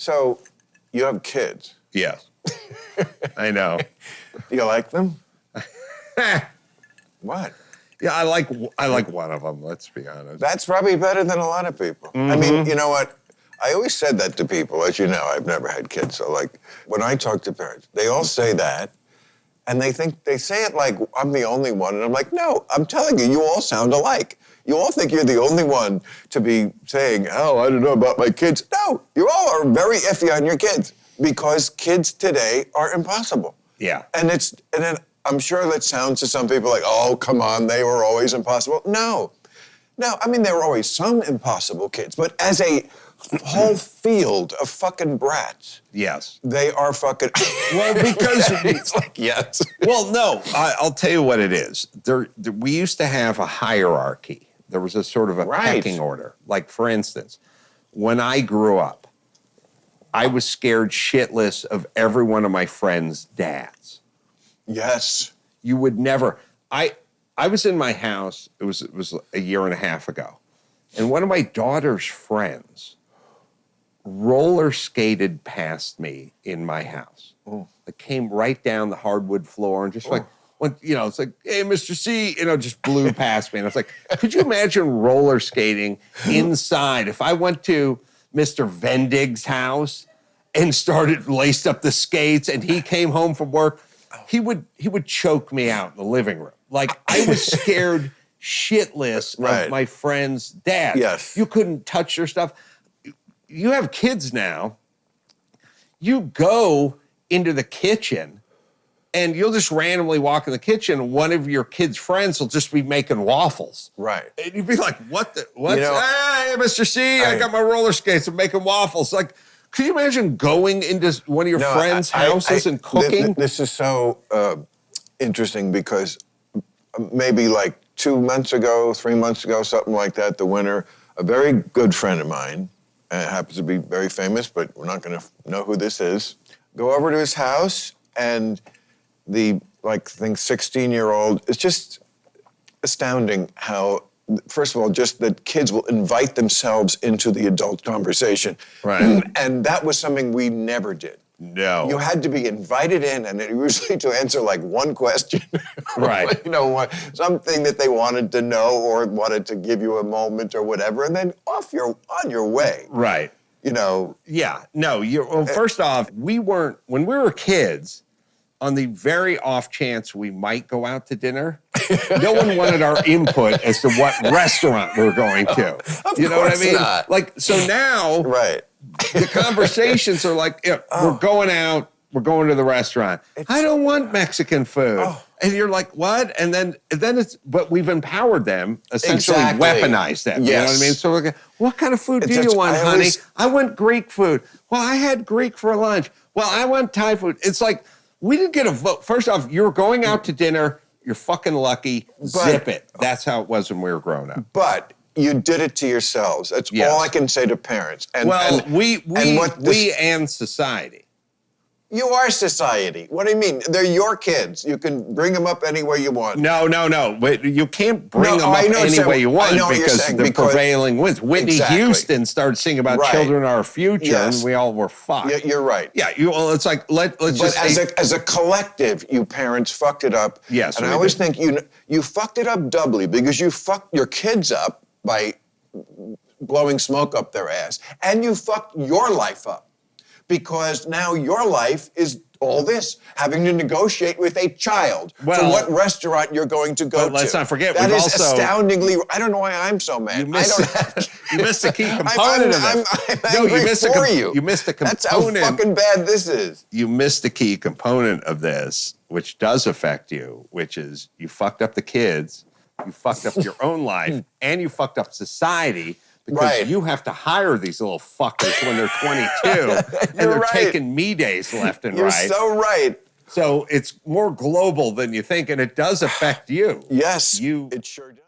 So, you have kids. Yes. I know. Do you like them? What? Yeah, I like one of them, let's be honest. That's probably better than a lot of people. I mean, you know what? I always said that to people. As you know, I've never had kids. So, like, when I talk to parents, they all say that. And they say it like I'm the only one. And I'm like, no, I'm telling you, you all sound alike. You all think you're the only one to be saying, oh, I don't know about my kids. No, you all are very iffy on your kids because kids today are impossible. Yeah. And then I'm sure that sounds to some people like, oh, come on, they were always impossible. No, I mean, there were always some impossible kids, but as a whole field of fucking brats. Yes. They are fucking... Well, because... It's like, yes. Well, no, I'll tell you what it is. We used to have a hierarchy. There was a sort of a pecking order. Like, for instance, when I grew up, I was scared shitless of every one of my friends' dads. Yes. You would never... I was in my house, it was a year and a half ago, and one of my daughter's friends roller skated past me in my house. It came right down the hardwood floor and just like, went, it's like, hey, Mr. C, just blew past me. And I was like, could you imagine roller skating inside? If I went to Mr. Vendig's house and started laced up the skates and he came home from work, he would choke me out in the living room. Like, I was scared shitless of my friend's dad. Yes. You couldn't touch their stuff. You have kids now. You go into the kitchen and you'll just randomly walk in the kitchen and one of your kids' friends will just be making waffles. Right. And you'd be like, what? Hey, Mr. C, I got my roller skates. I'm making waffles. Like, could you imagine going into one of your friends' houses and cooking? This is so interesting because maybe like 2 months ago, 3 months ago, something like that, the winter, a very good friend of mine, happens to be very famous, but we're not going to know who this is, go over to his house, and the, 16-year-old, it's just astounding how, first of all, just that kids will invite themselves into the adult conversation. Right. And that was something we never did. No. You had to be invited in, and usually to answer like one question. Right. Something that they wanted to know or wanted to give you a moment or whatever, and then on your way. Right. Yeah. No, well, first off, when we were kids, on the very off chance we might go out to dinner, no one wanted our input as to what restaurant we're going to. You know what I mean? Not. Like, so now... Right. The conversations are like, we're going out, we're going to the restaurant. I don't want Mexican food. And you're like, what? And then but we've empowered them, essentially weaponized them. Yes. You know what I mean? So we're like, what kind of food do you want, honey? I want Greek food. Well, I had Greek for lunch. Well, I want Thai food. It's like, we didn't get a vote. First off, you're going out to dinner, you're fucking lucky, zip it. That's how it was when we were growing up. But you did it to yourselves. That's all I can say to parents. We and society. You are society. What do you mean? They're your kids. You can bring them up any way you want. No. But you can't bring them up any way you want because the prevailing winds. Whitney Houston started singing about children are our future, and we all were fucked. Yeah, you're right. Yeah, it's like, let's just... But as a collective, you parents fucked it up. Yes. And I always think you fucked it up doubly because you fucked your kids up by blowing smoke up their ass, and you fucked your life up. Because now your life is all this, having to negotiate with a child for what restaurant you're going to go to. Let's not forget, that is astoundingly, I don't know why I'm so mad. You missed a key component of it. I'm angry for you. You missed a component. That's how fucking bad this is. You missed a key component of this, which does affect you, which is you fucked up the kids, you fucked up your own life, and you fucked up society. Because you have to hire these little fuckers when they're 22, and they're taking me days left and right. You're so right. So it's more global than you think, and it does affect you. Yes, it sure does.